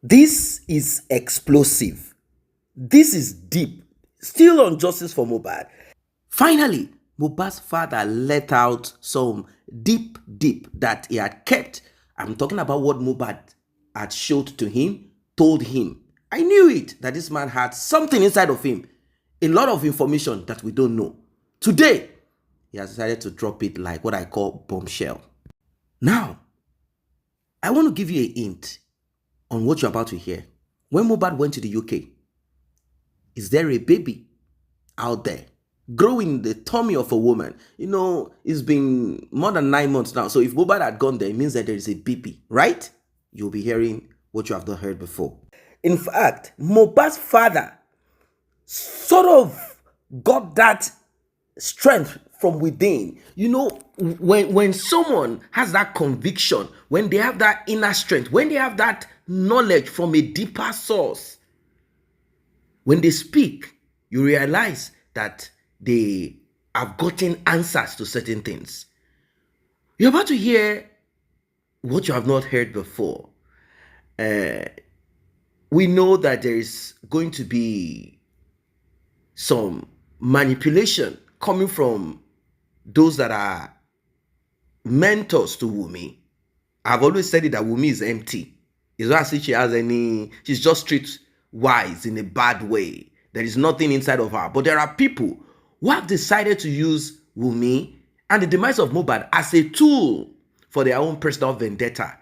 This is explosive. This is deep. Still on justice for Mohbad. Finally, Mohbad's father let out some deep that he had kept. I'm talking about what Mohbad had showed to him, told him. I knew it that this man had something inside of him, a lot of information that we don't know. Today, he has decided to drop it like what I call bombshell. Now, I want to give you a hint on what you're about to hear. When Mohbad went to the UK, is there a baby out there growing in the tummy of a woman? It's been more than 9 months now. So if Mohbad had gone there, it means that there is a baby, right? You'll be hearing what you have not heard before. In fact, Mohbad's father sort of got that strength from within. When someone has that conviction, when they have that inner strength, when they have that knowledge from a deeper source, when they speak, you realize that they have gotten answers to certain things. You're about to hear what you have not heard before. We know that there is going to be some manipulation coming from those that are mentors to Wunmi. I've always said it that Wunmi is empty. It's not as if she's just street wise in a bad way. There is nothing inside of her. But there are people who have decided to use Wunmi and the demise of Mohbad as a tool for their own personal vendetta.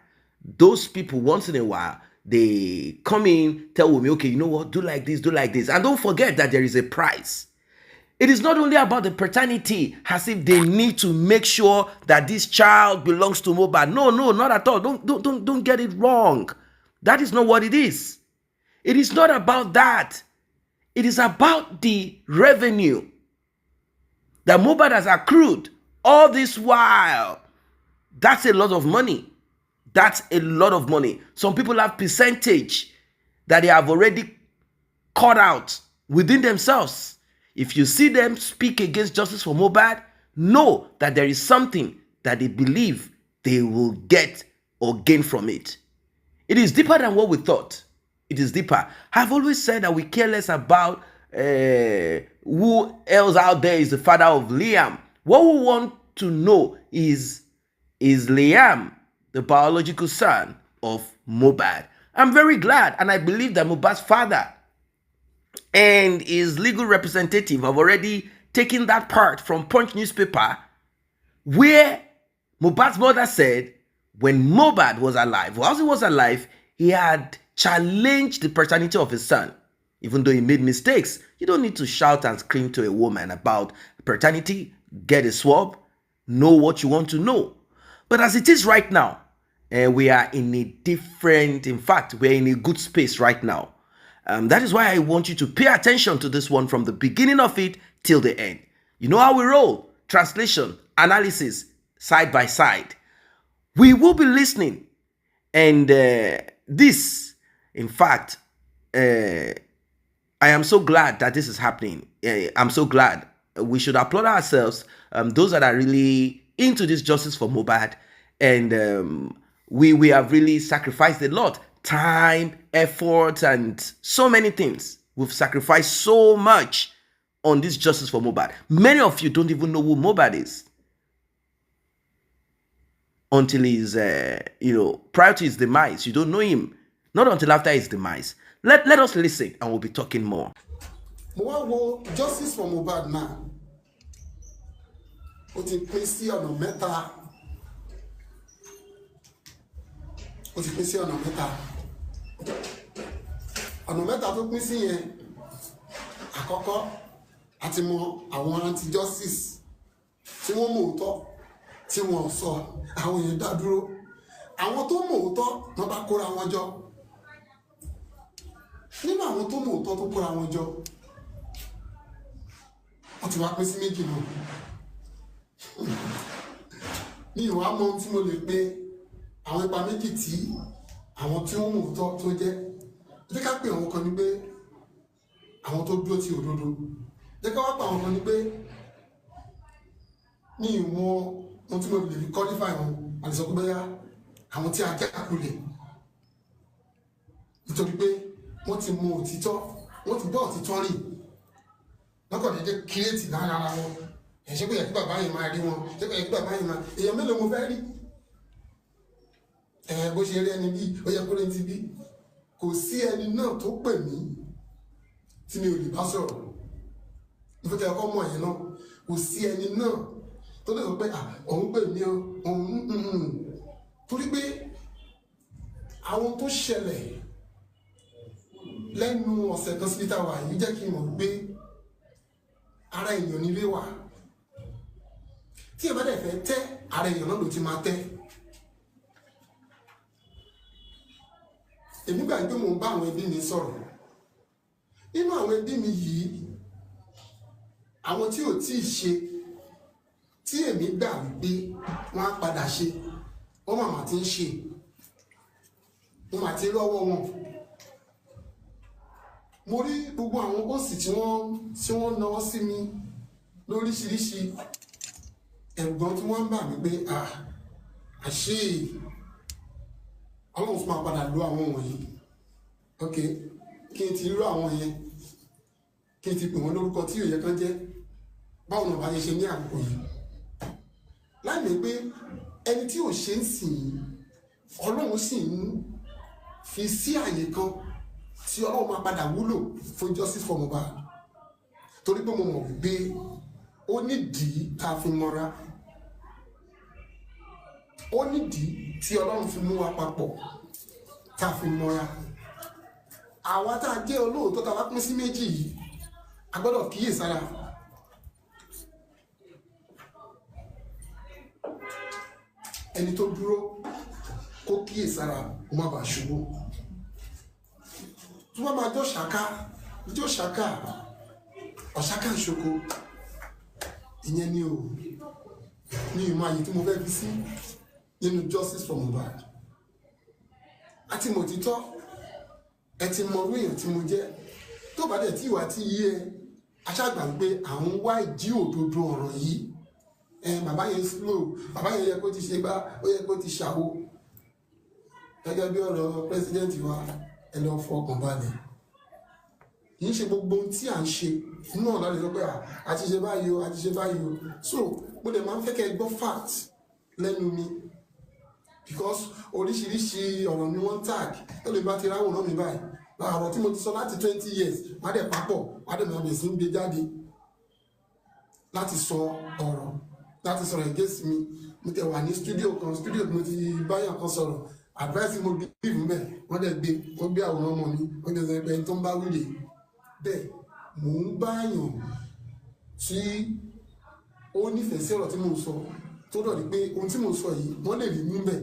Those people, once in a while, they come in, tell Wunmi, okay, you know what, do like this. And don't forget that there is a price. It is not only about the paternity, as if they need to make sure that this child belongs to Mohbad. No, not at all. Don't get it wrong. That is not what it is. It is not about that. It is about the revenue that Mohbad has accrued all this while. That's a lot of money. That's a lot of money. Some people have percentage that they have already cut out within themselves. If you see them speak against justice for Mohbad, know that there is something that they believe they will get or gain from it. It is deeper than what we thought. It is deeper. I've always said that we care less about who else out there is the father of Liam. What we want to know is Liam the biological son of Mohbad? I'm very glad, and I believe that Mohbad's father and his legal representative have already taken that part from Punch newspaper, where Mohbad's mother said when Mohbad was alive, whilst he was alive, he had challenged the paternity of his son. Even though he made mistakes, you don't need to shout and scream to a woman about paternity. Get a swab, know what you want to know. But as it is right now, we are in a different, in fact, we're in a good space right now. That is why I want you to pay attention to this one from the beginning of it till the end. You know how we roll. Translation, analysis, side by side. We will be listening. And this, in fact, I am so glad that this is happening. I'm so glad. We should applaud ourselves, those that are really into this justice for Mohbad. And we have really sacrificed a lot. Time, effort, and so many things. We've sacrificed so much on this justice for Mohbad. Many of you don't even know who Mohbad is until he's, prior to his demise. You don't know him. Not until after his demise. Let us listen, and we'll be talking more. Justice for Mohbad now. Ó ti pín sí ọ̀nà mẹ́ta. Ọ̀nà mẹ́ta tó pín sí yẹn. Àkọ́kọ́, àti mọ àwọn anti-justice tí wọ́n mọ̀ òótọ́ tí wọ́n sọ àwọn èèyàn dá dúró. Àwọn tó mọ̀ òótọ́ wọ́n bá kóra wọn jọ. Nínú àwọn tó mọ̀ òótọ́ tó kóra wọn jọ, wọ́n ti wá pín sí méjì náà. Ní ìwà mọ tí mo lè pe àwọn ipa méjì tí àwọn tí wọ́n mọ̀ òótọ́ tó jẹ́. Jẹ́ ká pè àwọn kan ní pé àwọn tó dúró ti òdodo. Jẹ́ ká wá pa àwọn kan ní pé ní ìwọ̀n ohun tí mo lè fi qualify wọn àti sọ pé bẹ́yà àwọn tí a jẹ́ àkúlẹ̀. nítorí pé wọ́n ti mọ òtítọ́, wọ́n ti bọ́ òtítọ́ rìn lọ́kọ̀ dédé kírètì lára wọn. ẹ̀ ṣé pé yẹ kí bàbá yìí máa rí wọn, ṣé pé yẹ kí bàbá yìí máa, èèyàn mélòó mo fẹ́ rí? Bó ṣe rí ẹni bí ó yẹ kó lè ti bí. Kò sí ẹni náà tó pè mí tí mi ò lè bá sọ̀rọ̀. Ìfẹ́ ọkọ mọ̀ yẹn náà, kò sí ẹni náà tó lè sọ pé òun pè mí o, òun torí pé àwọn tó ṣẹlẹ̀ lẹ́nu ọ̀sẹ̀ kan síbi táwa yìí jẹ́ kí n mọ̀ pé ara èèyàn nílé wà. Tí ẹ bá dẹ̀ fẹ́ tẹ́ ara èèyàn náà ló ti máa tẹ́. Èmi gbà pé mò ń bá àwọn ẹbí mi sọ̀rọ̀. Nínú àwọn ẹbí mi yìí, àwọn tí ò tí ì ṣe, tí èmi gbà wípé wọ́n á padà ṣe, wọ́n màmá ti ń ṣe, wọ́n mà ti lọ́wọ́ wọn. Mo rí gbogbo àwọn bọ́ọ̀sì tí wọ́n náwó sí mi lóríṣiríṣi. Ẹ̀gbọ́n tí wọ́n ń bà mí pé àṣé Ọlọ́run fún ma padà lo àwọn wọ̀nyí. Ok, kí n ti rú àwọn yẹn, kí n ti pè wọ́n lórúkọ tí òye kan jẹ́, báwo ni ọba yẹn ṣe ní àkókò yìí. Láìmọ̀ pé ẹni tí ò ṣe ń sìn Ọlọ́run sì ń fi sí àyè kan tí Ọlọ́run máa padà wúlò fún justice for Mohbad. Torí pé mo mọ̀ wípé ó nídìí tá a fi mọ́ra, ó nídìí tí Ọlọ́run fi mú wa papọ̀ tá a fi mọ́ra. Àwa tá a jẹ́ olóòótọ́ tá a bá pín sí méjì yìí, a gbọ́dọ̀ kíyèsára. Ẹni tó dúró kó kíyèsára kó má bàa ṣubú. Tí wọ́n máa jó ṣáká ọ̀ṣáká ìṣoko, ìyẹn ni ìmọ̀ àyè tí mo fẹ́ fi sí nínú justice for Mohbad. Àti mo títọ́ ẹ ti mọ orí èèyàn tí mo jẹ́, tó bá dẹ̀ tí ìwà tí yí ẹ aṣáàgbà pé àwọn wá ìdí òdodo ọ̀rọ̀ yìí. Bàbá yẹn slow, bàbá yẹn yẹ kó ti ṣe bá, ó yẹ kó ti ṣàwo. Gẹ́gẹ́ bí ọ̀rọ̀ president wa, ẹ lọ fọkàn balẹ̀. Kì í ṣe gbogbo ohun tí à ń ṣe náà láti sọ pé a ti ṣe báyìí o, a ti ṣe báyìí o. So mo dẹ̀ máa ń fẹ́ kẹ́ ẹ gbọ́ fact lẹ́nu mi, because oríṣiríṣi ọ̀rọ̀ ni wọ́n tag tó lè bá ti ráwòrán mi báyìí. Ọ̀rọ̀ tí mo ti sọ láti 20 years má dẹ̀ papọ̀, má dẹ̀ máa bẹ̀ sí ń gbé jáde láti sọ ọ̀rọ̀, láti sọ̀rọ̀ against mi. Mo tẹ̀ wà ní studio mo ti báyàn kan sọ̀rọ̀, advice mo give mbẹ̀, wọ́n dẹ̀ gbé àwòrán ọmọ mi, wọ́n dẹ̀ sọ pé ẹni tó ń bá wílé. Bẹ́ẹ̀ mò ń báyàn tí ó nífẹ̀ẹ́ sí ọ̀rọ̀ tí mo sọ, tó dọ̀ ní pé ohun tí mo sọ yìí wọ́n lè rí níbẹ̀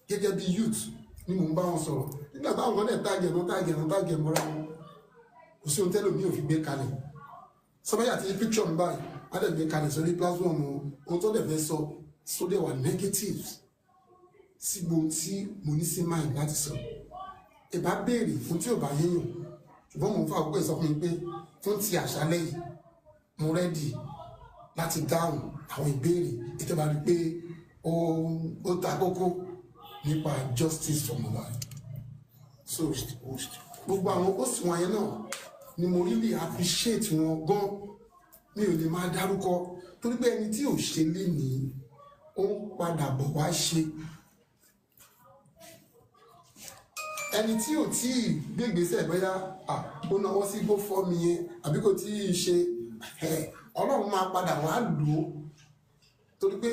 gẹ́gẹ́ bí youth ni mò ń bá wọn sọ̀rọ̀. Nígbà táwọn kan dẹ̀ táàgẹ̀ mọ́ra wọn, kò sí ohun tẹ́lẹ̀ mi ò fi gbé kalẹ̀. Sọ́bàyà àti picture mi báyìí á dẹ̀ gbé kalẹ̀ sórí platform ohun tó dẹ̀ fẹ́ sọ sódẹ̀ wà negatives sí gbogbo tí mo ní sí mind láti sọ. Ìbá béèrè fún tí ò bá yéèyàn, ṣùgbọ́n mo ń fa àkókò ìsọ fún mi pé fún ti àṣálẹ́ yìí mo rẹ́dì láti dáhùn àwọn ìbéèrè ètò ìbá rí pé ó ta kókó nípa justice for Mohbad. So gbogbo àwọn host wọn yẹn náà ni mo really appreciate wọn gan. Mi ò lè máa dárúkọ torí pé ẹni tí ò ṣe lé ní ó ń padà bọ̀ wá ṣe. Ẹni tí ò tí ì gbégbèsè bóyá ó náwó sí GoFundMe yẹn àbí kò tí ì ṣe, Ọlọ́run máa padà wá lò ó torí pé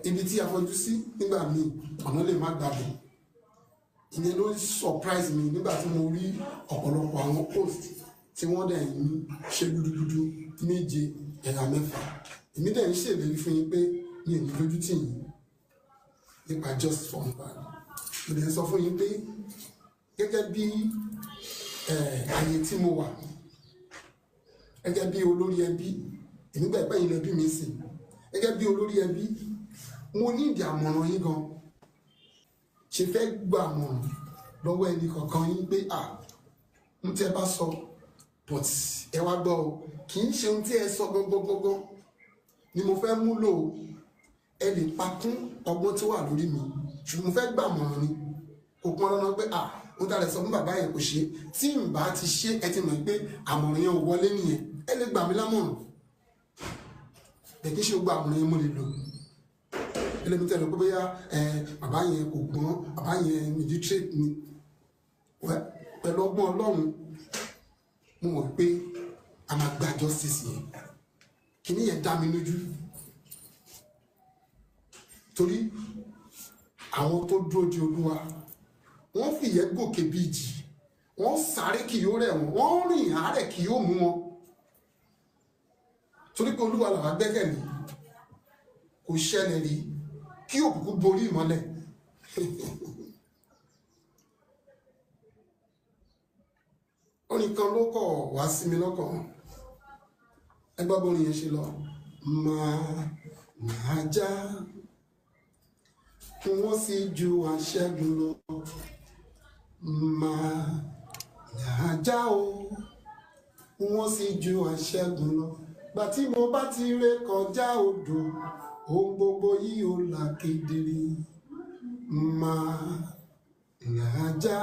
ibi tí a fojú sí nígbà míì ọ̀nà lè má gbàgbé. Ìyẹn ló surprise mi nígbà tí mo rí ọ̀pọ̀lọpọ̀ àwọn post tí wọ́n dẹ̀ ń ṣe dúdúdúdú méje ẹ̀yà mẹ́fà. Èmi dẹ̀ ń ṣèlérí fún yín pé mi ò ní lójú tì yín nípa justice for Mohbad. Mo lè sọ fún yín pé gẹ́gẹ́ bí àyè tí mo wà, gẹ́gẹ́ bí olórí ẹbí, èmi gbà pé ilẹ̀ bí mi sì, gẹ́gẹ́ bí olórí ẹbí, mo ní ìdí àmọ̀ràn yín gan. Ṣe fẹ́ gba àmọ̀ràn lọ́wọ́ ẹnì kọ̀ọ̀kan yín pé ń tẹ́ bá sọ, but ẹ wá gbọ́ o, kì í ṣe ohun tí ẹ sọ gangan ni mo fẹ́ múlò. Ẹ lè pa kún ọgbọ́n tí wà lórí mi, ṣùgbọ́n mo fẹ́ gbà àmọ̀ràn ni. Kò pọn dandan pé mo tà lè sọ fún bàbá yẹn kò ṣe tí n bá ti ṣe ẹ ti mọ̀ pé àmọ̀ràn yẹn ò wọlé nìyẹn ẹ lè gbà mí lámọ̀ràn bẹ́ẹ̀ kí ṣe gbogbo àmọ̀ràn yẹn mo lè lò ẹlẹ́mi tẹ́lẹ̀ pé bóyá bàbá yẹn kò gbọ́n bàbá yẹn meditate ni pẹ̀lú ọgbọ́n Ọlọ́run mo mọ̀ pé a máa gba justice yẹn kìíní yẹn dá mi lójú torí àwọn tó dúró di Olúwa wọ́n fìyẹ́ gòkè bí ìjì wọ́n sáré kì yóò rẹ̀ wọ́n wọ́n rìn àárẹ̀ kì yóò mú wọn torí pé Olúwa làwa gbẹ́kẹ̀lé kò ṣẹlẹ̀ rí kí òkùnkùn borí ìmọ́lẹ̀ orin kan ló kọ̀ wá sí mi lọ́kàn ẹgbẹ́ bórin yẹn ṣe lọ máa já wọ́n sì ju aṣẹ́gun lọ máa já o wọ́n sì ju aṣẹ́gun lọ gbà tí mo bá ti ré kọjá odò ohun gbogbo yìí ó là kedere máa já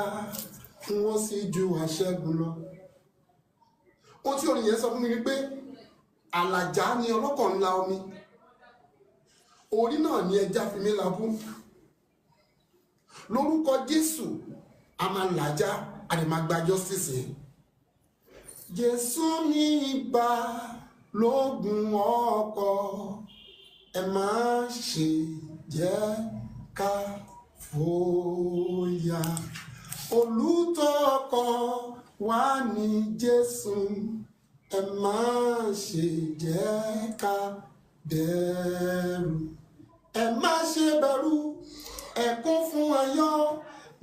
wọ́n sì ju aṣẹ́gun lọ. Ohun tí orin yẹn sọ fún mi ni pé àlàjá ni ọlọ́kọ̀ ńlá omi orí náà ni ẹja fi mí labú lórúkọ Jésù a máa làjá a lè máa gba justice yẹn. Jésù ní ibà lógun ọkọ ẹ má ṣe jẹ́ ká fòyà olùtọ́ ọkọ wa ní Jésù ẹ má ṣe jẹ́ ká bẹ̀rù ẹ má ṣe bẹ̀rù ẹ kún fún ayọ̀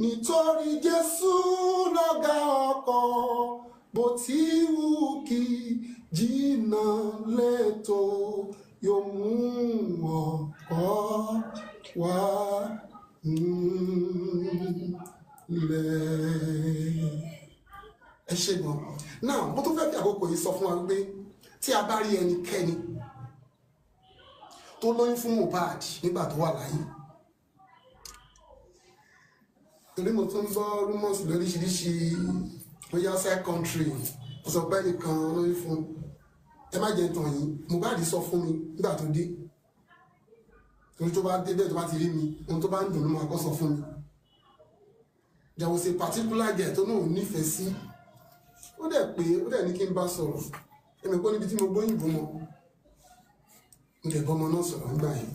nítorí Jésù lọ́gá ọkọ bó ti wù kí jìnnà létò yóò mú ọkọ wá lẹ̀. Ẹ ṣe gan. Now mo tún fẹ́ fi àkókò yìí sọ fún wa wípé tí a bá rí ẹnikẹ́ni tó lóyún fún Mohbad nígbà tó wà láyé torí mo tún gbọ́ rumors lóríṣiríṣi bóyá outside country mo sọ pé nìkan lóyún fún ẹ má jẹ́ tàn yín Mohbad sọ fún mi nígbà tó dé torí tó bá dé bẹ́ẹ̀ tó bá ti rí mi ohun tó bá ń dùn ló máa kọ́ sọ fún mi there was a particular girl tó náà nífẹ̀ẹ́ sí ó dẹ̀ ní kí n bá sọ̀rọ̀ ẹ̀mí pé níbi tí mo gbóyìnbó mọ́ mo dẹ̀ bọ́mọ náà sọ̀rọ̀ nígbà yẹn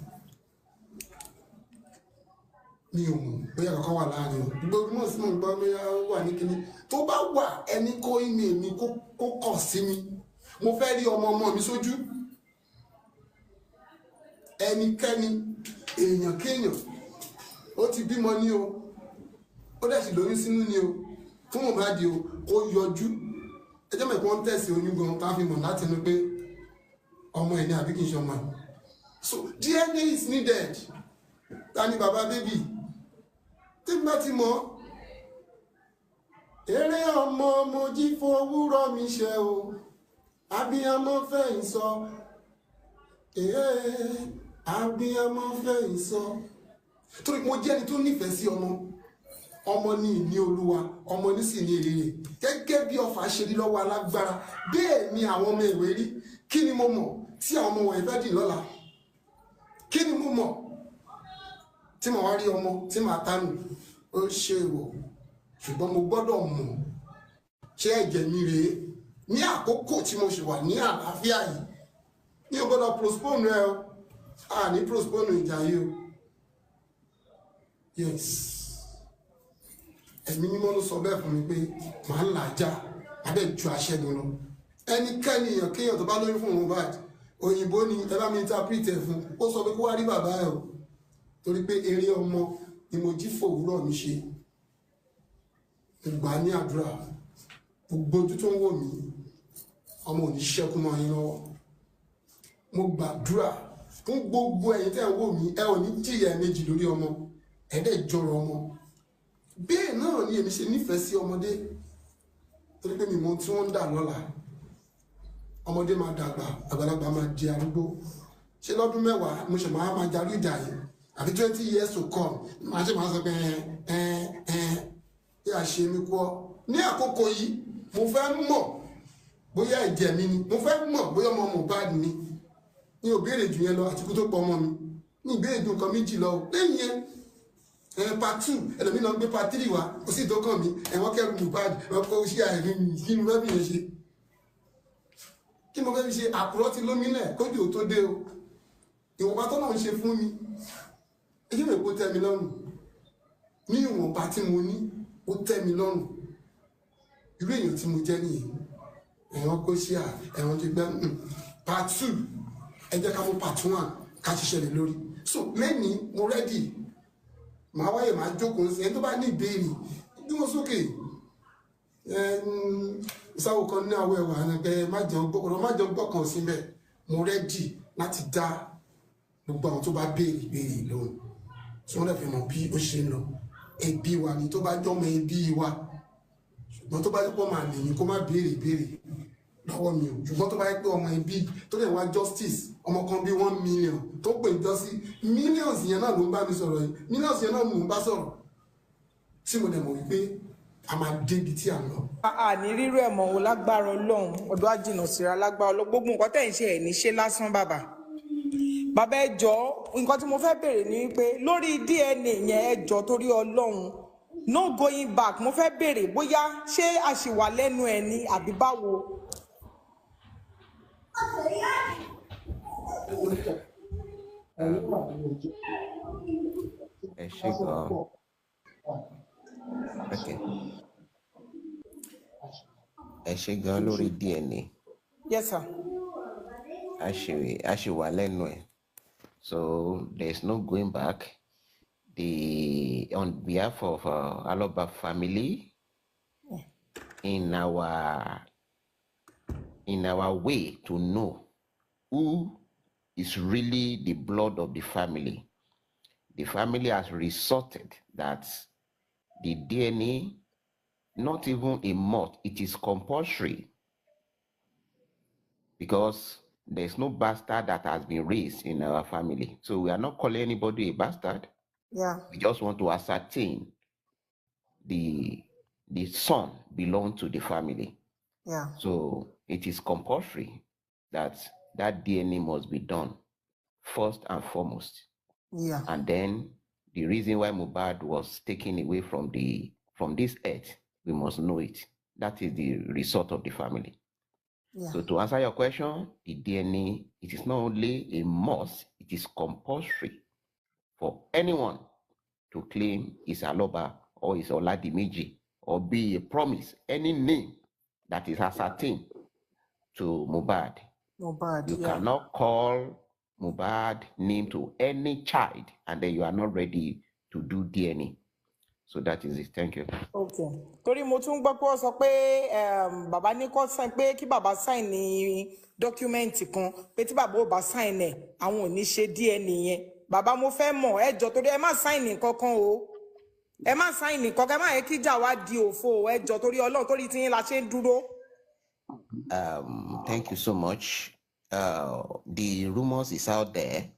mi ò mọ̀ bóyá kankan wà láàrin o gbogbo mọ̀ sí mo gbọ́ bóyá wà ní kíní tó bá wà ẹni kó email mi kó kàn sí mi mo fẹ́ rí ọmọ mi sójú ẹnikẹ́ni èèyàn kéèyàn ó ti bímọ ní o ó dẹ̀ sì lóyún sínú ní o fún Mohbad o ó yọjú ẹjọ́ mẹ́kọ́ ń tẹ̀sí oyún gan tá a fi mọ̀ láti inú pé ọmọ ẹ̀ ní àbí kìí ṣe ọmọ ẹ̀ so DNA is needed ta ni bàbá bébì tí bá ti mọ̀ eré ọmọ mo jí fowórọ́ mi ṣe o abiyamọ fẹ̀yìn sọ abiyamọ fẹ̀yìn sọ torí mo jẹ́ ẹni tó nífẹ̀ẹ́ sí ọmọ ní ìní Olúwa ọmọ ní sì ní èrè gẹ́gẹ́ bí ọfà ṣe rí lọ́wọ́ alágbára bẹ́ẹ̀ ni àwọn ọmọ ìwé rí kí ni mo mọ̀ tí àwọn ọmọ wọ̀nyí fẹ́ dì lọ́la kí ni mo mọ̀ tí mo wá rí ọmọ tí màá tánù ó ṣe wọ̀ ṣùgbọ́n mo gbọ́dọ̀ mọ̀ ṣé ẹ̀jẹ̀ mi rèé ní àkókò tí mo ṣe wà ní àlàáfíà yìí ní o gbọ́dọ̀ postpone rẹ o ní postpone ìjà yìí o yes ẹ̀mí mímọ́ ló sọ bẹ́ẹ̀ fún mi pé màá làjà abẹ́ ju aṣẹ́gun lọ ẹnikẹ́ni èèyàn kéèyàn tó bá lóyún fún Mohbad òyìnbó ni ẹ bá mi interpret ẹ̀ fún ó sọ pé kó wá rí bàbá ẹ̀ o torí pé eré ọmọ ni mo jí fòwúrọ̀ mi ṣe ìgbà ní àdúrà gbogbo ojú tó ń wò mí ọmọ ò ní ṣẹ́kù mọ́ yín lọ́wọ́ mo gbàdúrà fún gbogbo ẹ̀yin tẹ́ ń wò mí ẹ ò ní jìyà méjì lórí ọmọ ẹ̀ẹ́dẹ̀ jọrọ ọmọ bẹ́ẹ̀ náà ni èmi ṣe nífẹ̀ẹ́ sí ọmọdé torí pé mi mọ tí wọ́n ń dà lọ́la ọmọdé máa dàgbà àgbàlagbà máa di arúgbó ṣé lọ́dún mẹ́wàá mo ṣe máa jarí ìjà yìí àbí 20 years to come máa ṣe máa sọ pé bí a ṣe mí kọ́ ní àkókò yìí mo fẹ́ mọ̀ bóyá ẹ̀jẹ̀ mi ni mo fẹ́ mọ̀ bóyá ọmọ Mohbad ni ní òbéèrè jù yẹn lọ àti kú tó pọ̀ ọmọ mi ní ìbéèrè ju nǹkan méjì lọ lẹ́yìn yẹn part 2 ẹlòmíì náà gbé part 3 wá ó sì tó kàn mí ẹ̀wọ̀n kẹrù Mohbad ọkọ̀ ṣí àìrí kí ni mo fẹ́ fi yẹn ṣe kí mo fẹ́ fi ṣe àkùrọ̀ ti lómìnlẹ̀ kójú ò tó dé o ìwọ̀nba tó náà ń ṣe fún mi èyí mi kò tẹ́ mi lọ́rùn ní ìwọ̀nba tí mo ní ó tẹ́ mi lọ́rùn irú èèyàn tí mo jẹ́ nìyẹn ẹ̀wọ̀n kó ṣí ẹ̀wọ̀n tó gbẹ́ part 2 ẹ jẹ́ ká mú part 1 ká ṣiṣẹ́ lè lórí so lẹ́ni mo rẹ́dì màá wáyé màá jókòó sí ẹni tó bá ní ìbéèrè bí mo sókè ìsáwò kan ní àwọ̀ ẹ̀wà ẹ̀nàgbẹ́ má jẹun gbọ́kàn síbẹ̀ mo rẹ́dì láti dá gbogbo àwọn tó bá béèrè ìbéèrè lóhùn tí wọ́n lè fi mọ̀ bí ó ṣe ń lọ ẹbí wa ni tó bá jọmọ ẹbí wa ṣùgbọ́n tó bá yẹ pé ọmọ àlè ni kó má béèrè ìbéèrè lọ́wọ́ mi o ṣùgbọ́n tó bá yẹ pé ọmọ ẹbí tó lè wá justice ọmọ kan bí 1 million tó pè jọ sí millions yẹn náà ló ń bá mi sọ̀rọ̀ yìí millions yẹn náà ló ń bá sọ̀rọ̀ tí mo dẹ̀ mọ̀ wípé a máa débi tí a ń lọ. ní rírú ẹ̀ mọ̀ wò lágbára Ọlọ́run ọdún àjìnà síra lágbára Ọlọ́run gbogbo nǹkan tẹ̀ ń ṣe ẹ̀ ní ṣe lásán bàbá ẹ jọ̀ọ́ nǹkan tí mo fẹ́ béèrè ni pé lórí DNA yẹn ẹ jọ̀ọ́ torí Ọlọ́run no going back mo fẹ́ béèrè bóyá ṣé a ṣì wà lẹ́nu ẹ̀ ni àbí báwo. ẹ ṣe gan okay ẹ ṣe gan lórí DNA. Yes sir. a ṣì wà lẹ́nu ẹ̀ so there is no going back. On behalf of Aloba family, in our way to know who is really the blood of the family has resorted that the DNA, not even a must, it is compulsory, because there's no bastard that has been raised in our family. So we are not calling anybody a bastard. Yeah. We just want to ascertain the son belong to the family. Yeah. So it is compulsory that DNA must be done first and foremost. Yeah. And then the reason why Mohbad was taken away from this earth, we must know it. That is the result of the family. Yeah. So to answer your question, the DNA, it is not only a must, it is compulsory for anyone to claim his Aloba or his Oladimiji or be a promise, any name that is ascertained to Mohbad. You cannot call Mohbad name to any child and then you are not ready to do DNA. So that is it. Thank you. Okay. Torí mo tún gbọ́ pé wọ́n sọ pé bàbá ní kó sign pé kí bàbá sign ní dọ́kúmẹ́ǹtì kan pé tí bàbá ò bá sign ẹ̀ àwọn ò ní ṣe DNA yẹn. Bàbá mo fẹ́ mọ̀ ẹ jọ̀ọ́ torí ẹ má sign nǹkan kan o. Ẹ má sign nǹkan kan ẹ má yẹ kí ìjà wa di òfo ẹ jọ̀ọ́ torí Ọlọ́run torí tí yín la ṣe ń dúró. Thank you so much. The rumors is out there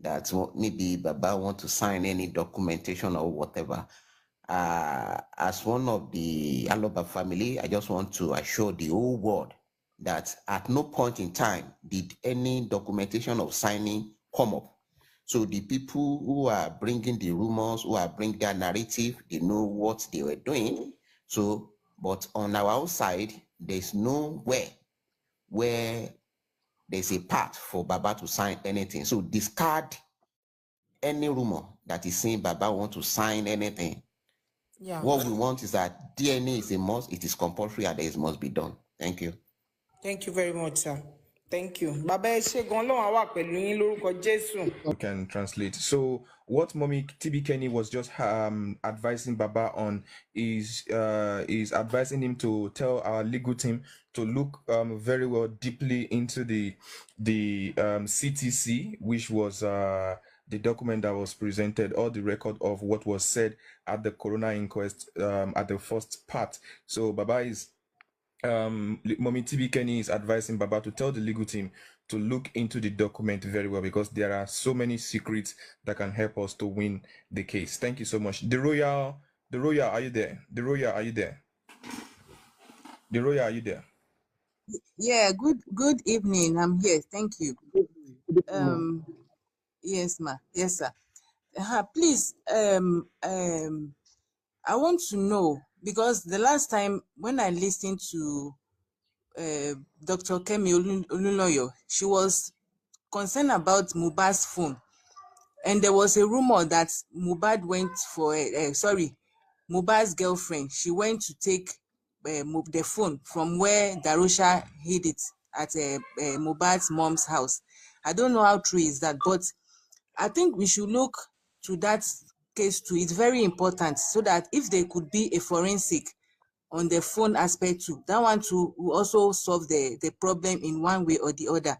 that maybe Baba want to sign any documentation or whatever. As one of the Aloba family, I just want to assure the whole world that at no point in time did any documentation of signing come up. So the people who are bringing the rumors, who are bringing their narrative, they know what they were doing. So, but on our own side, there's nowhere where there's a path for Baba to sign anything. So discard any rumor that is saying Baba want to sign anything. Yeah. What we want is that DNA is a must, it is compulsory, and it must be done. Thank you. Thank you very much, sir. Thank you. Baba ẹ ṣé gan Ọlọ́run á wà pẹ̀lú yín lórúkọ Jésù. We can translate. So what Mommy TB Kenny was just advising Baba on is advising him to tell our legal team to look very well deeply into the CTC, which was the document that was presented, or the record of what was said at the coroner inquest at the first part. So Baba is Mommy TB Kenny is advising Baba to tell the legal team to look into the document very well, because there are so many secrets that can help us to win the case. Thank you so much. The royal The Royal, are you there? The Royal, are you there? The Royal, are you there? Yeah, good evening. I'm here. Thank you. Um, yes, ma. Yes, sir. Please, I want to know because the last time when I listened to Dr. Kemi Oluloyo, she was concerned about Mohbad's phone, and there was a rumor that Mohbad went for Mohbad's girlfriend. She went to take the phone from where Darusha hid it at Mohbad's mom's house. I don't know how true is that, but I think we should look to that case too. It's very important so that if there could be a forensic on the phone aspect too, that one too will also solve the problem in one way or the other.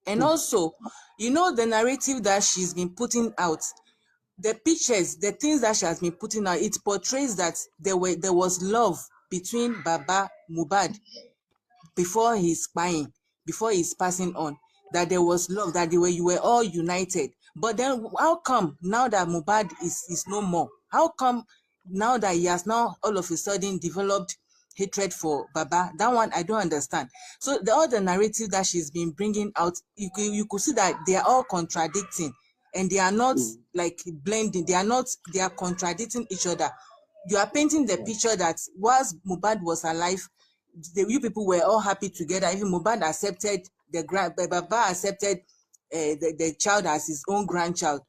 And also, the narrative that she's been putting out, the pictures, the things that she has been putting out, it portrays that there was love between Baba Mohbad before he's spying, before he's passing on, that there was love, that you were all united. But then how come now that Mohbad is no more? How come now that he has now all of a sudden developed hatred for Baba? That one I don't understand. So all the narrative that she's been bringing out, you could see that they are all contradicting, and they are not like blending. They are contradicting each other. You are painting the picture that whilst Mohbad was alive, you people were all happy together. Even Mohbad accepted Baba accepted the child as his own grandchild.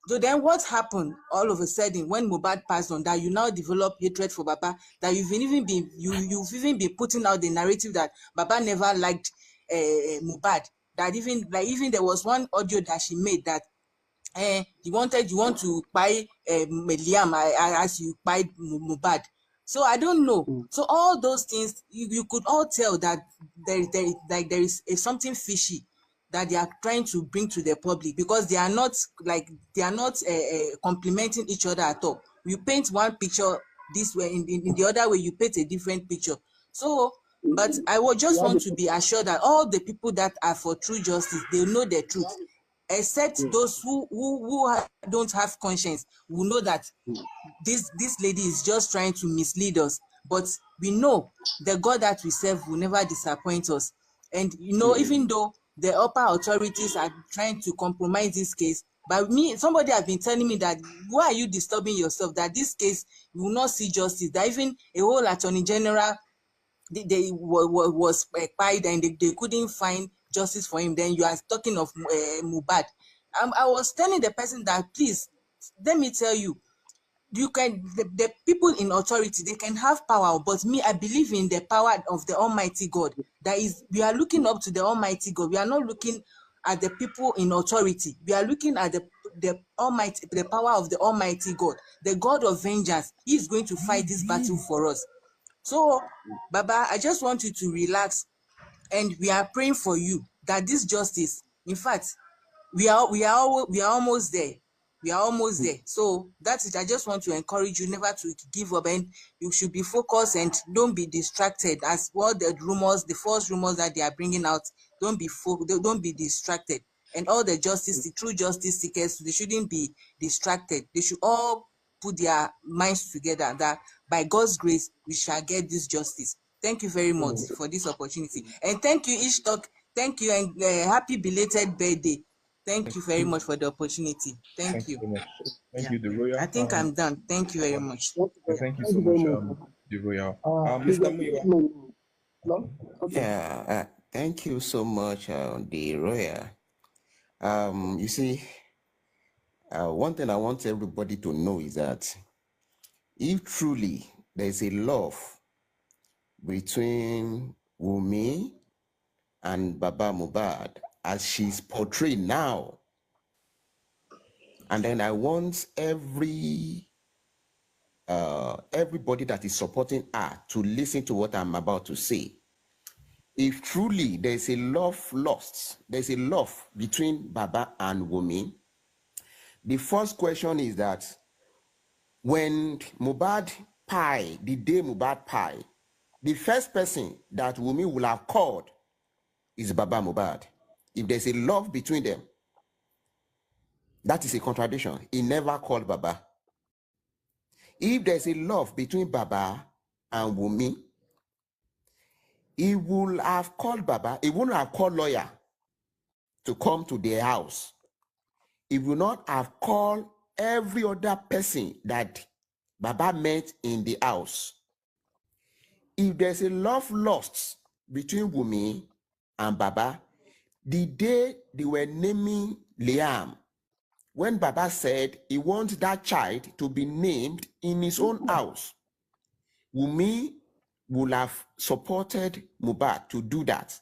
So then what happened all of a sudden when Mohbad passed on, that you now develop hatred for Baba, that you've even been putting out the narrative that Baba never liked Mohbad, that even there was one audio that she made that you want to buy Liam as you buy Mohbad. So I don't know. So all those things, you could all tell that there is something fishy that they are trying to bring to the public, because they are not complementing each other at all. You paint one picture this way, in the other way you paint a different picture. So, but I would just want to be assured that all the people that are for true justice, they know the truth, except those who don't have conscience will know that this lady is just trying to mislead us. But we know the God that we serve will never disappoint us. And even though the upper authorities are trying to compromise this case, but somebody has been telling me that, why are you disturbing yourself, that this case will not see justice, that even a whole attorney general they was quiet, and they couldn't find justice for him. Then you are talking of Mohbad. I was telling the person that, please, let me tell you, the people in authority, they can have power, but me, I believe in the power of the Almighty God. That is, we are looking up to the Almighty God. We are not looking at the people in authority. We are looking at the Almighty, the power of the Almighty God, the God of vengeance. He is going to fight this battle for us. So, Baba, I just want you to relax, and we are praying for you that this justice, in fact, we are almost there. We are almost there. So that's it. I just want to encourage you never to give up, and you should be focused and don't be distracted as well. The false rumors that they are bringing out, don't be distracted. And all the true justice seekers, they shouldn't be distracted. They should all put their minds together that by God's grace we shall get this justice. Thank you very much for this opportunity, and thank you, Ishtok. Thank you, and happy belated birthday. Thank you very much for the opportunity. Thank Thank you you. so much. Thank Yeah, you, the Royal. I think I'm done. Thank you very much. Thank you so much, the Royal. Mr. Muiwa. Yeah, thank you so much, the Royal. You see, one thing I want everybody to know is that if truly there is a love between Wunmi and Baba Mohbad as she's portrayed now, and then I want everybody that is supporting her to listen to what I'm about to say. If truly there's a there's a love between Baba and Wunmi, the first question is that when the day Mohbad pie, the first person that Wunmi will have called is Baba Mohbad. If there's a love between them, that is a contradiction. He never called Baba. If there's a love between Baba and Wunmi, he will have called Baba, he wouldn't have called lawyer to come to their house. He will not have called every other person that Baba met in the house. If there's a love lost between Wunmi and Baba, the day they were naming Liam, when Baba said he wants that child to be named in his own house, Wunmi would have supported Mohbad to do that.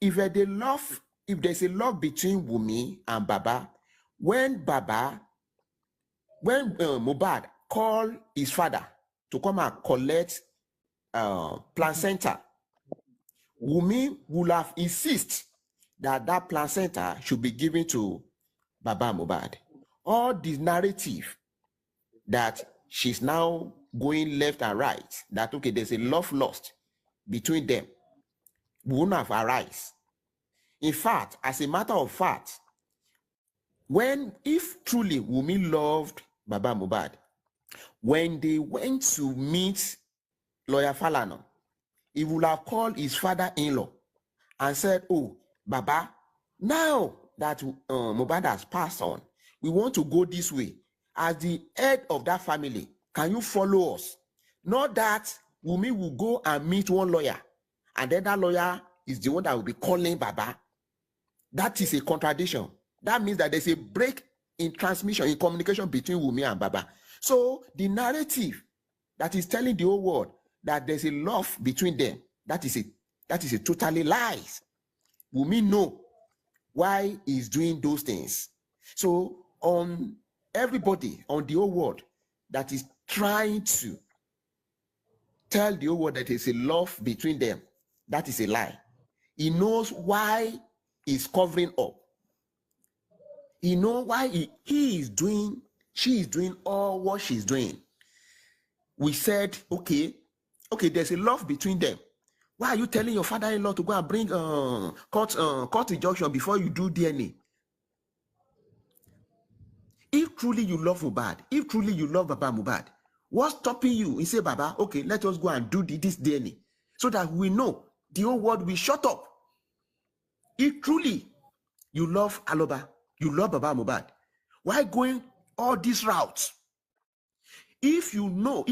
If there's a love between Wunmi and Baba, when Mohbad called his father to come and collect placenta, Wunmi would have insisted that placenta should be given to Baba Mohbad. All the narrative that she's now going left and right, that okay, there's a love lost between them, wouldn't have arise. In fact, as a matter of fact, if truly Wunmi loved Baba Mohbad, when they went to meet lawyer Falana, he would have called his father-in-law and said, oh, Baba, now that Mohbad has passed on, we want to go this way. As the head of that family, can you follow us? Not that Wunmi will go and meet one lawyer, and then that lawyer is the one that will be calling Baba. That is a contradiction. That means that there's a break in transmission, in communication between Wunmi and Baba. So the narrative that is telling the whole world that there's a love between them, that is a totally lies. Wunmi know why he's doing those things. So on everybody, on the whole world that is trying to tell the whole world that there's a love between them, that is a lie. He knows why he's covering up. He knows why she is doing all what she's doing. We said, okay, there's a love between them. Why are you telling your father-in-law to go and bring court injunction before you do DNA? If truly you love Mohbad, if truly you love Baba Mohbad, what's stopping you? You say, Baba, okay, let us go and do this DNA so that we know the whole world will shut up. If truly you love Aloba, you love Baba Mohbad, why going all these routes? If you love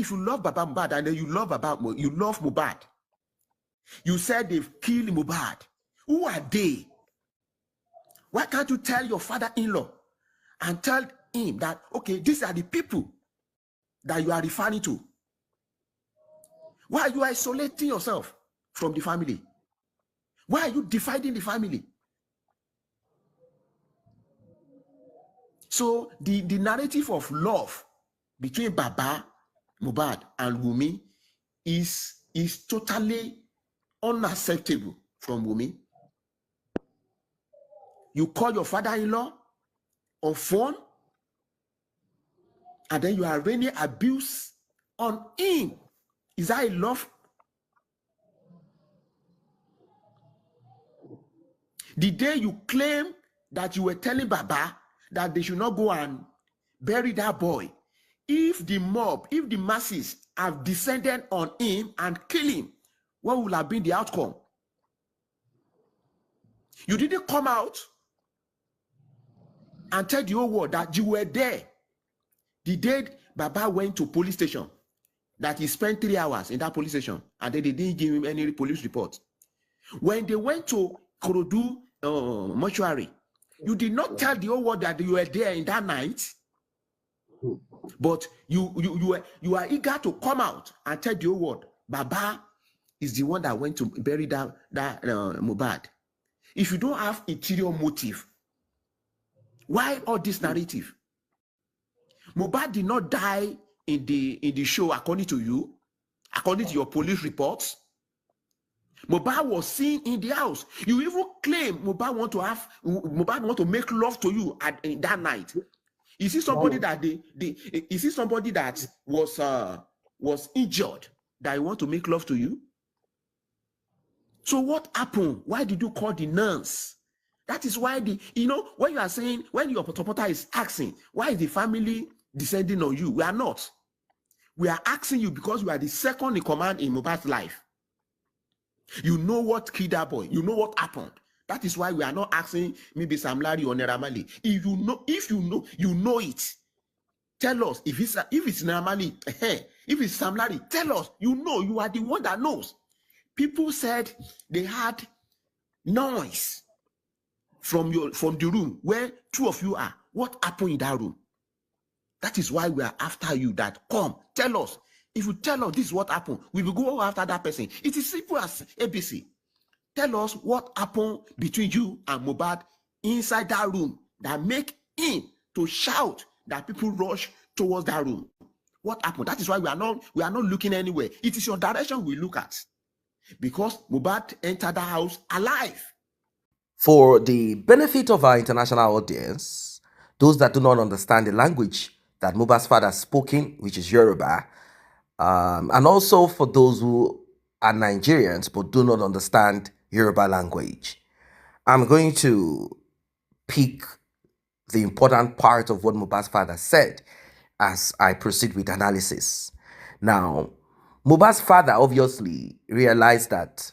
Baba Mohbad and then you love Mohbad, you said they've killed Mohbad. Who are they? Why can't you tell your father-in-law and tell him that, okay, these are the people that you are referring to? Why are you isolating yourself from the family? Why are you dividing the family? So the narrative of love between Baba, Mohbad, and Wunmi is totally unacceptable from Wunmi. You call your father-in-law on phone, and then you are raining abuse on him. Is that a love? The day you claim that you were telling Baba that they should not go and bury that boy, if the mob, if the masses have descended on him and kill him, what will have been the outcome? You didn't come out and tell the whole world that you were there the day Baba went to police station, that he spent 3 hours in that police station, and then they didn't give him any police report. When they went to Korodu mortuary, you did not tell the whole world that you were there in that night, but you are eager to come out and tell the whole world Baba is the one that went to bury that Mohbad. If you don't have interior motive, why all this narrative? Mohbad did not die in the show, according to you, according to your police reports. Mohbad was seen in the house. You even claim Mohbad want to make love to you in that night. Is he somebody that is he somebody that was injured that he want to make love to you? So what happened? Why did you call the nuns? That is why when you are saying, when your supporter is asking, why is the family descending on you? We are not. We are asking you because you are the second in command in Mohbad's life. You know what killed that boy. You know what happened. That is why we are not asking maybe Sam Larry or Naira Marley. If you know it. Tell us if it's Naira Marley, if it's Sam Larry, tell us. You are the one that knows. People said they had noise from the room where two of you are. What happened in that room? That is why we are after you. That come, tell us. If you tell us this is what happened, we will go after that person. It is simple as ABC. Tell us what happened between you and Mohbad inside that room that make him to shout that people rush towards that room. What happened? That is why we are not looking anywhere. It is your direction we look at, because Mohbad entered the house alive. For the benefit of our international audience, those that do not understand the language that Mohbad's father spoken, which is Yoruba, and also for those who are Nigerians but do not understand Yoruba language, I'm going to pick the important part of what Mohbad's father said as I proceed with analysis. Now, Mohbad's father obviously realized that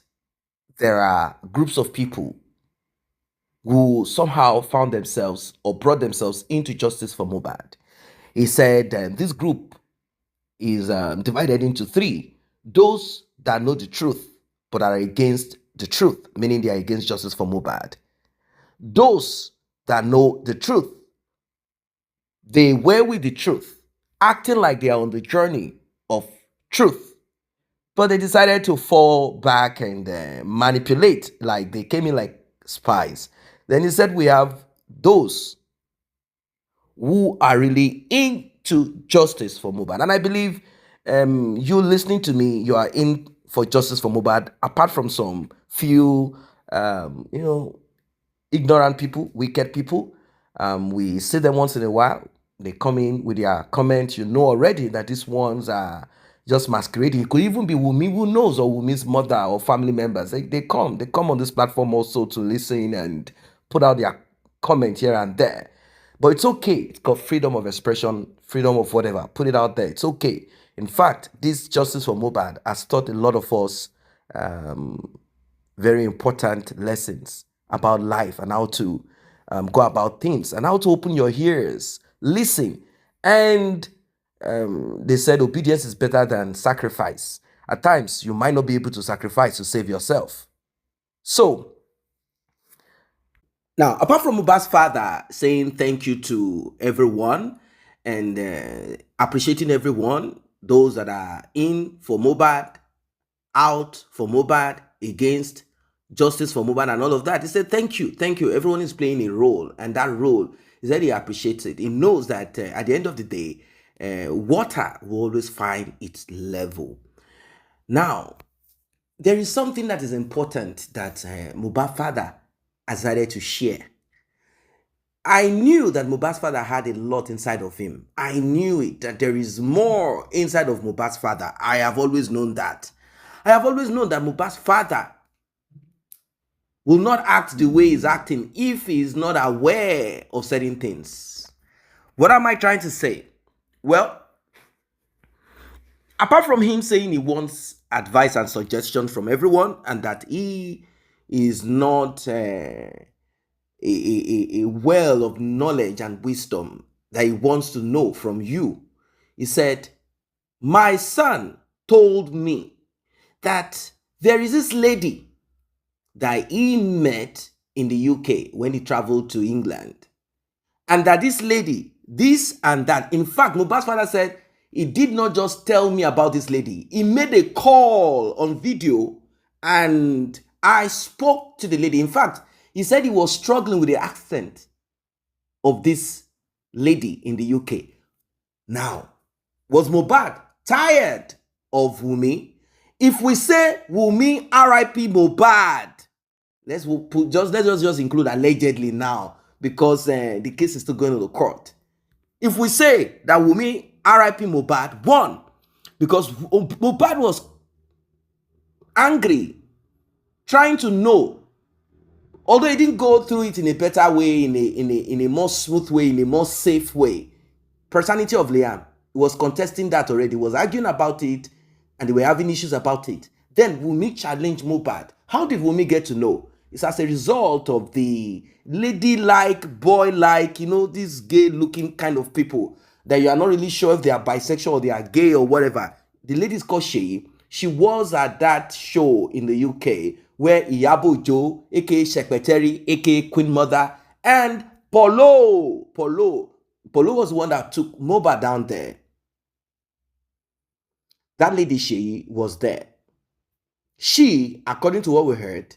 there are groups of people who somehow found themselves or brought themselves into justice for Mohbad. He said this group is divided into three: those that know the truth but are against the truth, meaning they are against justice for Mohbad; those that know the truth, they were with the truth, acting like they are on the journey of truth, but they decided to fall back and manipulate, like they came in like spies. Then he said we have those who are really into justice for Mohbad. And I believe you listening to me, you are in for justice for Mohbad, apart from some few, ignorant people, wicked people. We see them once in a while. They come in with their comments. You know already that these ones are just masquerading. It could even be Wunmi, who knows, or Wunmi's mother or family members. They come on this platform also to listen and put out their comment here and there. But it's okay. It's got freedom of expression, freedom of whatever. Put it out there. It's okay. In fact, this justice for Mohbad has taught a lot of us very important lessons about life and how to go about things and how to open your ears, listen. And they said obedience is better than sacrifice. At times, you might not be able to sacrifice to save yourself. So, now, apart from Mohbad's father saying thank you to everyone and appreciating everyone, those that are in for Mohbad, out for Mohbad, against justice for Mohbad and all of that, he said thank you. Everyone is playing a role, and that role is that he appreciates it. He knows that at the end of the day, water will always find its level. Now, there is something that is important that Mohbad's father has decided to share. I knew that Mohbad's father had a lot inside of him. I knew it, that there is more inside of Mohbad's father. I have always known that. I have always known that Mohbad's father will not act the way he's acting if he is not aware of certain things. What am I trying to say? Well, apart from him saying he wants advice and suggestion from everyone and that he is not a well of knowledge and wisdom that he wants to know from you, he said, my son told me that there is this lady that he met in the UK when he traveled to England, and that this lady, this and that. In fact, Mohbad's father said he did not just tell me about this lady. He made a call on video and I spoke to the lady. In fact, he said he was struggling with the accent of this lady in the UK. Now, was Mohbad tired of Wunmi? If we say Wunmi RIP Mohbad, let's just include allegedly now, because the case is still going to the court. If we say that Wunmi RIP Mohbad, one, because Mohbad was angry, trying to know, although he didn't go through it in a better way, in a more smooth way, in a more safe way. Paternity of Liam. was contesting that already, was arguing about it, and they were having issues about it. Then Wunmi challenged Mohbad. How did Wunmi get to know? It's as a result of the lady-like, boy-like, these gay-looking kind of people that you are not really sure if they are bisexual or they are gay or whatever. The lady is called Sheyi. She was at that show in the UK where Iyabo Ojo, aka Secretary, aka Queen Mother, and Polo was the one that took Mohbad down there. That lady Sheyi was there. She, according to what we heard,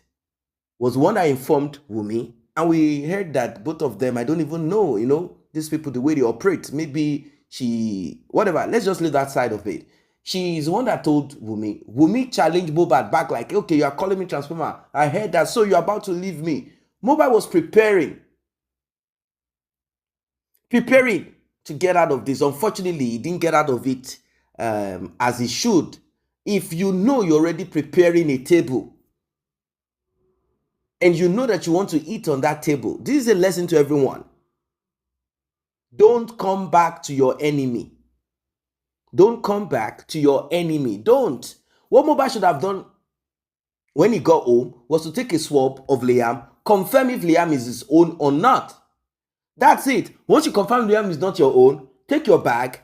was the one that informed Wunmi, and we heard that both of them, I don't even know, these people, the way they operate. Maybe she, whatever, let's just leave that side of it. She's the one that told Wunmi. Wunmi challenged Mohbad back like, okay, you are calling me transformer. I heard that, so you're about to leave me. Mohbad was preparing to get out of this. Unfortunately, he didn't get out of it as he should. If you know you're already preparing a table and you know that you want to eat on that table, this is a lesson to everyone. Don't come back to your enemy. Don't come back to your enemy. Don't. What Mohbad should have done when he got home was to take a swab of Liam, confirm if Liam is his own or not. That's it. Once you confirm Liam is not your own, take your bag.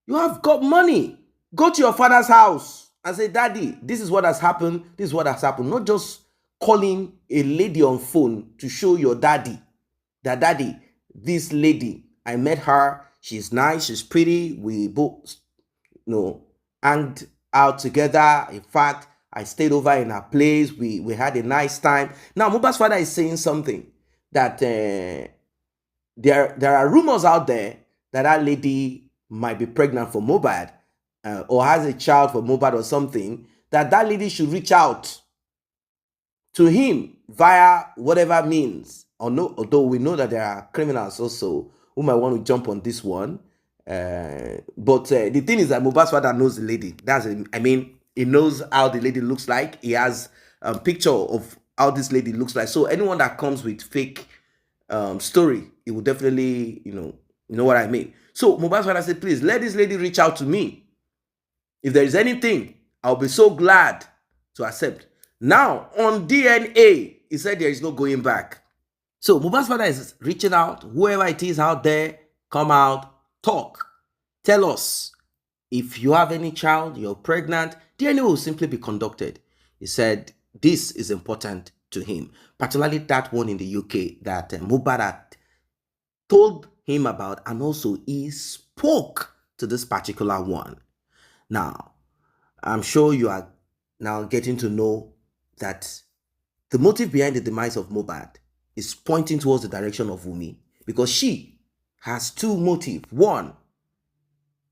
You have got money. Go to your father's house and say, Daddy, this is what has happened. This is what has happened. Not just calling a lady on phone to show your daddy that, Daddy, this lady, I met her. She's nice. She's pretty. We both, hanged out together. In fact, I stayed over in her place. We had a nice time. Now, Mohbad's father is saying something that there are rumors out there that lady might be pregnant for Mohbad or has a child for Mohbad or something, that lady should reach out to him via whatever means. Although we know that there are criminals also who might want to jump on this one. But the thing is that Mohbad's father knows the lady. He knows how the lady looks like. He has a picture of how this lady looks like. So anyone that comes with fake story, it will definitely, you know what I mean. So Mohbad's father said, please let this lady reach out to me. If there is anything, I'll be so glad to accept. Now, on DNA, he said there is no going back. So Mohbad's father is reaching out. Whoever it is out there, come out, talk. Tell us if you have any child, you're pregnant, DNA will simply be conducted. He said this is important to him, particularly that one in the UK that Mohbad had told him about, and also he spoke to this particular one. Now, I'm sure you are now getting to know that the motive behind the demise of Mohbad is pointing towards the direction of Wunmi, because she has two motives. One,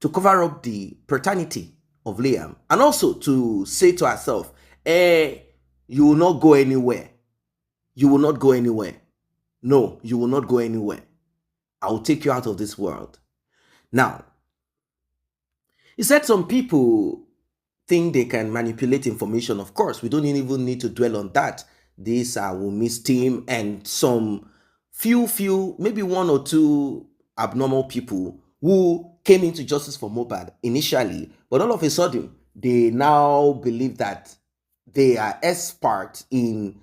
to cover up the paternity of Liam, and also to say to herself, you will not go anywhere. You will not go anywhere. No, you will not go anywhere. I will take you out of this world. Now, he said some people think they can manipulate information. Of course, we don't even need to dwell on that. These are Wunmi's team and some few, maybe one or two abnormal people who came into justice for Mohbad initially, but all of a sudden, they now believe that they are expert in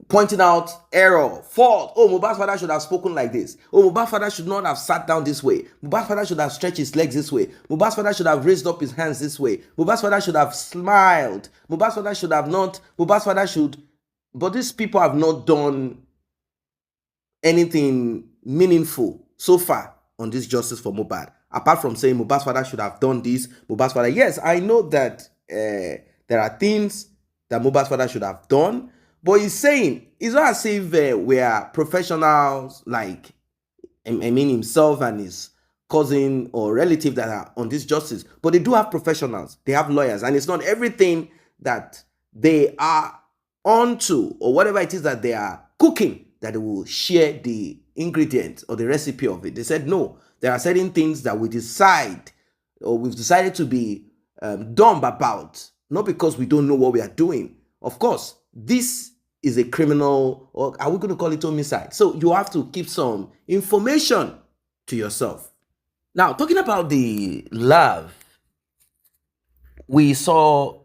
pointing out error, fault. Oh, Mohbad's father should have spoken like this. Oh, Mohbad's father should not have sat down this way. Mohbad's father should have stretched his legs this way. Mohbad's father should have raised up his hands this way. Mohbad's father should have smiled. Mohbad's father should have not. Mohbad's father should. But these people have not done anything meaningful so far on this justice for Mohbad. Apart from saying Mohbad's father should have done this. Mohbad's father, yes, I know that there are things that Mohbad's father should have done. But he's saying, it's not as if we are professionals like, himself and his cousin or relative that are on this justice. But they do have professionals. They have lawyers. And it's not everything that they are onto or whatever it is that they are cooking that they will share the ingredients or the recipe of it. They said, no, there are certain things that we decide or we've decided to be dumb about, not because we don't know what we are doing. Of course, this is a criminal, or are we going to call it homicide? So you have to keep some information to yourself. Now, talking about the love, we saw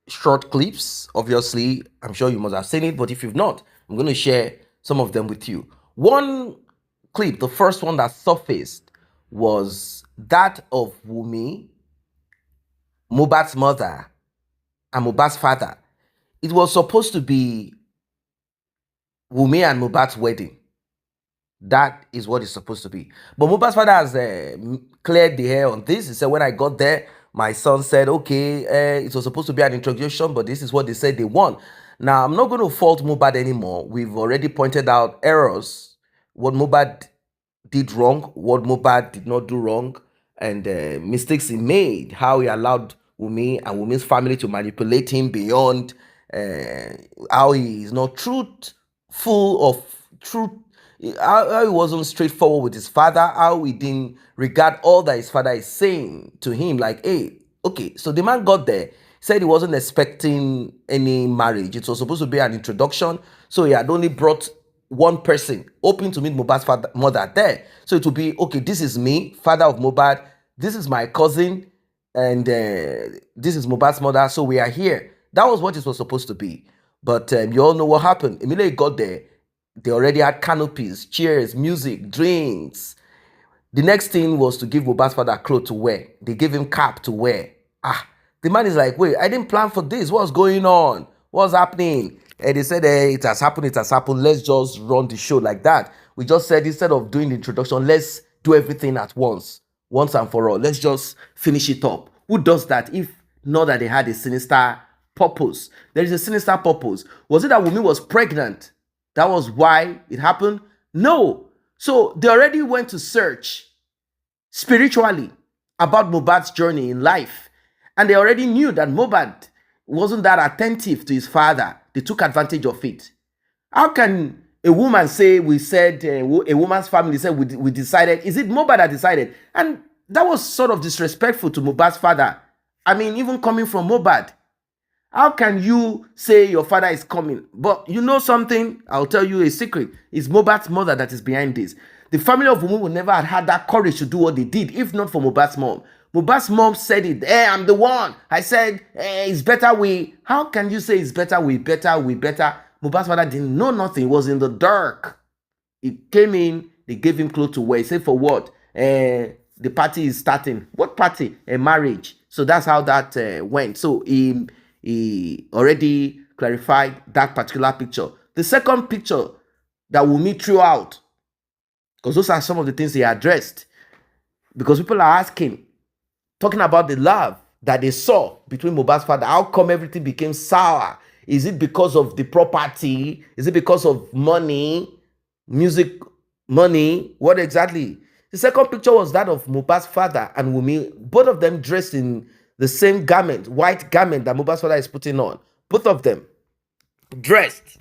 short clips. Obviously, I'm sure you must have seen it, but if you've not, I'm going to share some of them with you. One clip, the first one that surfaced, was that of Wunmi, Mohbad's mother, and Mohbad's father. It was supposed to be Wunmi and Mohbad's wedding. That is what it's supposed to be. But Mohbad's father has cleared the air on this. He said, when I got there, my son said, okay, it was supposed to be an introduction, but this is what they said they want. Now, I'm not going to fault Mohbad anymore. We've already pointed out errors, what Mohbad did wrong, what Mohbad did not do wrong, and mistakes he made, how he allowed Wunmi and Wunmi's family to manipulate him beyond, uh, how he is not truthful of truth, how he wasn't straightforward with his father, how he didn't regard all that his father is saying to him, like, hey, okay, so the man got there, said he wasn't expecting any marriage. It was supposed to be an introduction, so he had only brought one person, hoping to meet Mohbad's mother there. So it would be, okay, this is me, father of Mohbad, this is my cousin, and this is Mohbad's mother, so we are here. That was what it was supposed to be. But you all know what happened. Immediately he got there, they already had canopies, chairs, music, drinks. The next thing was to give Mohbad's father clothes to wear. They gave him cap to wear. The man is like, wait, I didn't plan for this. What's going on? What's happening? And they said, hey, it has happened, let's just run the show like that. We just said, instead of doing the introduction, let's do everything at once and for all. Let's just finish it up. Who does that if not that they had a sinister purpose? There is a sinister purpose. Was it that Wunmi was pregnant? That was why it happened? No. So they already went to search spiritually about Mohbad's journey in life. And they already knew that Mohbad wasn't that attentive to his father. They took advantage of it. How can a woman say, we said, a woman's family said, we decided? Is it Mohbad that decided? And that was sort of disrespectful to Mohbad's father. I mean, even coming from Mohbad. How can you say your father is coming? But you know something? I'll tell you a secret. It's Mohbad's mother that is behind this. The family of Wunmi would never have had that courage to do what they did if not for Mohbad's mom. Mohbad's mom said it. Hey, I'm the one. I said, hey, it's better we. How can you say it's better we, better we, better? Mohbad's father didn't know nothing. He was in the dark. He came in. They gave him clothes to wear. He said, for what? The party is starting. What party? A marriage. So that's how that went. So he already clarified that particular picture. The second picture that Wunmi threw out, because those are some of the things he addressed, because people are asking, talking about the love that they saw between Mohbad's father, how come everything became sour? Is it because of the property? Is it because of money, music, money? What exactly? The second picture was that of Mohbad's father and Wunmi, both of them dressed in the same garment, white garment that Mohbad's father is putting on. Both of them dressed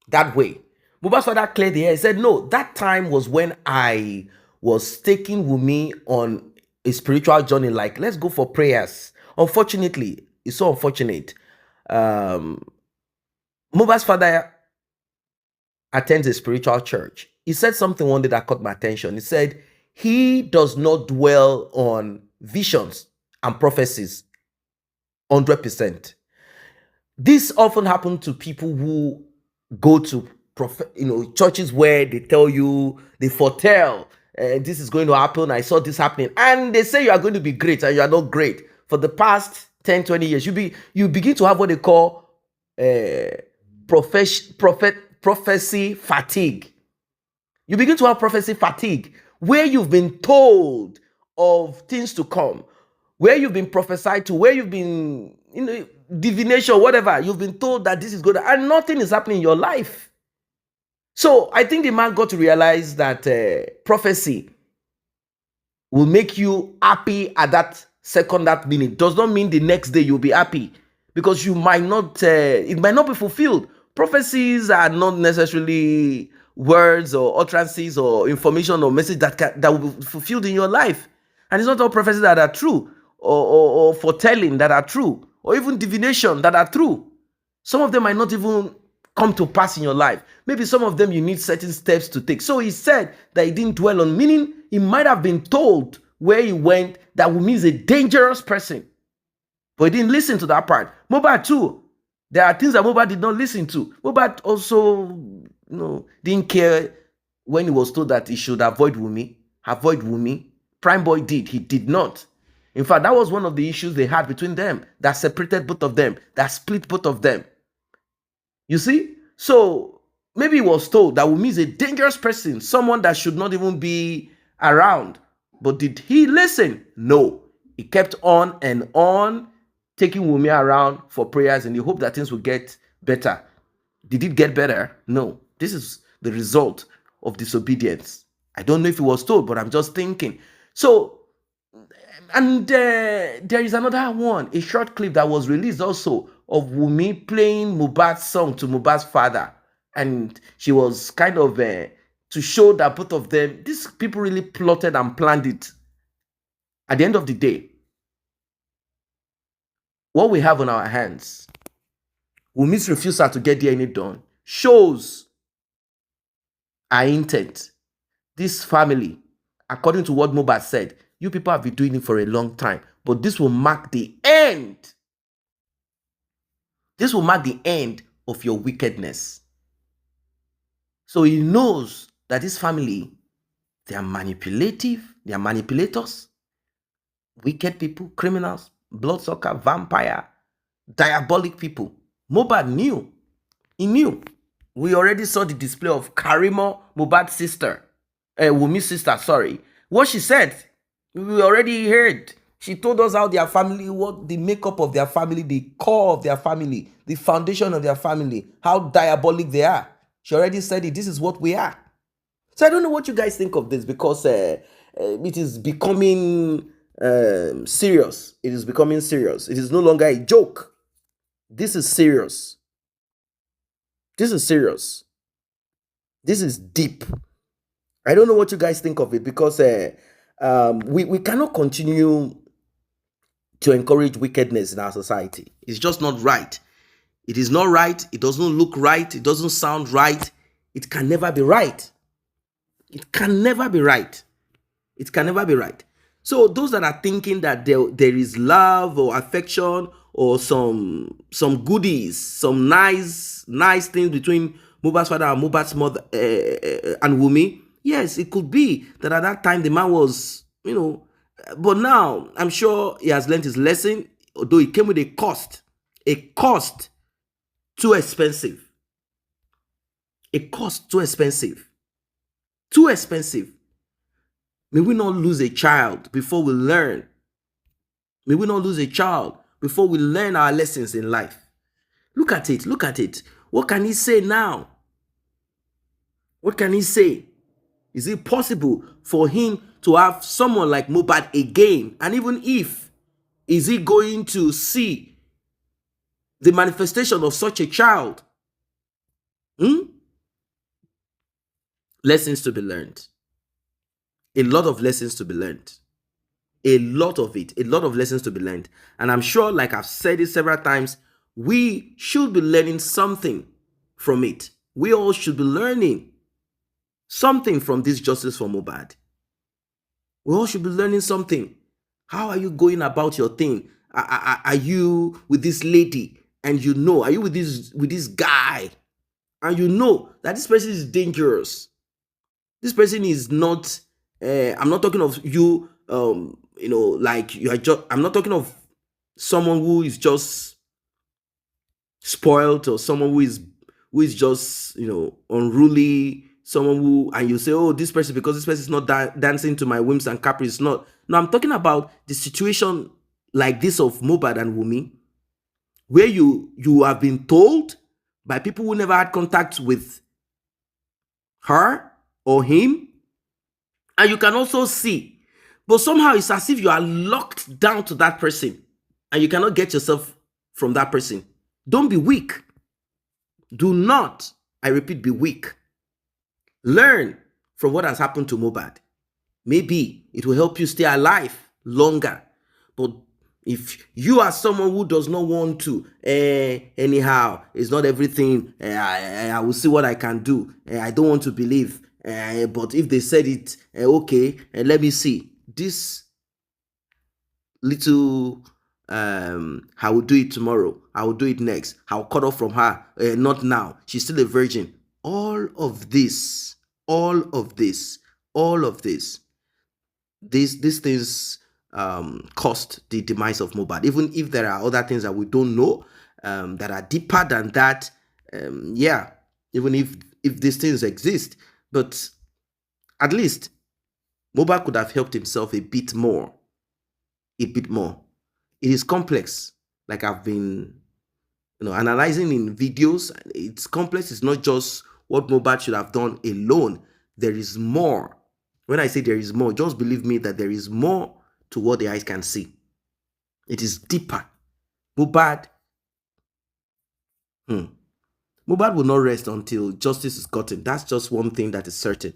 that way. Mohbad's father cleared the air. He said, no, that time was when I was taking Wunmi on a spiritual journey, like, let's go for prayers. Unfortunately, it's so unfortunate. Mohbad's father attends a spiritual church. He said something one day that caught my attention. He said, he does not dwell on visions and prophecies 100%. This often happens to people who go to churches where they tell you, they foretell, this is going to happen, I saw this happening, and they say you are going to be great and you are not great. For the past 10, 20 years, you begin to have what they call prophecy fatigue. You begin to have prophecy fatigue, where you've been told of things to come, where you've been prophesied to, where you've been, divination, whatever, you've been told that this is good, and nothing is happening in your life. So I think the man got to realize that prophecy will make you happy at that second, that minute. Does not mean the next day you'll be happy, because you might not, it might not be fulfilled. Prophecies are not necessarily words or utterances or information or message that will be fulfilled in your life. And it's not all prophecies that are true, or foretelling that are true, or even divination that are true. Some of them might not even come to pass in your life. Maybe some of them you need certain steps to take. So he said that he didn't dwell on, meaning he might have been told where he went that Wunmi is a dangerous person. But he didn't listen to that part. Mohbad too. There are things that Mohbad did not listen to. Mohbad also, didn't care when he was told that he should avoid Wunmi. Prime Boy did. He did not. In fact, that was one of the issues they had between them that separated both of them, that split both of them. You see? So maybe he was told that Wunmi is a dangerous person, someone that should not even be around. But did he listen? No. He kept on and on, taking Wunmi around for prayers in the hope that things would get better. Did it get better? No. This is the result of disobedience. I don't know if he was told, but I'm just thinking. So, and there is another one, a short clip that was released also of Wunmi playing Mohbad's song to Mohbad's father. And she was kind of to show that both of them, these people really plotted and planned it. At the end of the day, what we have on our hands, Wunmi's refusal to get DNA done, shows our intent. This family, according to what Mohbad said, you people have been doing it for a long time, but this will mark the end. This will mark the end of your wickedness. So he knows that this family, they are manipulative, they are manipulators, wicked people, criminals, bloodsucker, vampire, diabolic people. Mohbad knew. He knew. We already saw the display of Karimo, Mohbad's sister, Wunmi's sister, sorry. What she said, we already heard. She told us how their family, what the makeup of their family, the core of their family, the foundation of their family, how diabolic they are. She already said it. This is what we are. So I don't know what you guys think of this, because it is becoming serious. It is becoming serious. It is no longer a joke. This is serious. This is serious. This is deep. I don't know what you guys think of it, because we cannot continue to encourage wickedness in our society. It's just not right. It is not right. It doesn't look right. It doesn't sound right. It can never be right. It can never be right. It can never be right. So those that are thinking that there is love or affection or some goodies, some nice things between Mohbad's father and Mohbad's mother and Wunmi, yes, it could be that at that time the man was, but now I'm sure he has learned his lesson, although it came with a cost too expensive. A cost too expensive. Too expensive. May we not lose a child before we learn. May we not lose a child before we learn our lessons in life. Look at it. Look at it. What can he say now? What can he say? Is it possible for him to have someone like Mohbad again? And even if, is he going to see the manifestation of such a child? Lessons to be learned. A lot of lessons to be learned. A lot of it. A lot of lessons to be learned. And I'm sure, like I've said it several times, we should be learning something from it. We all should be learning something from this justice for Mohbad. We all should be learning something. How are you going about your thing? Are you with this lady and are you with this guy and you know that this person is dangerous? This person is not, I'm not talking of you, like you are just, I'm not talking of someone who is just spoiled or someone who is just, unruly, someone who, and you say, oh, this person, because this person is not dancing to my whims and caprices. Not. No, I'm talking about the situation like this of Mohbad and Wunmi, where you have been told by people who never had contact with her or him, and you can also see, but somehow it's as if you are locked down to that person and you cannot get yourself from that person. Don't be weak. Do not, I repeat, be weak. Learn from what has happened to Mohbad. Maybe it will help you stay alive longer. But if you are someone who does not want to, anyhow, it's not everything, I will see what I can do. I don't want to believe. But if they said it, okay, let me see. This little I will do it tomorrow, I will do it next, I'll cut off from her, not now, she's still a virgin. All of this, all of this, all of this, these things cost the demise of Mohbad. Even if there are other things that we don't know that are deeper than that, yeah, even if these things exist, but at least Mohbad could have helped himself a bit more, a bit more. It is complex, like I've been, analyzing in videos. It's complex. It's not just what Mohbad should have done alone. There is more. When I say there is more, just believe me that there is more to what the eyes can see. It is deeper. Mohbad, Mohbad will not rest until justice is gotten. That's just one thing that is certain.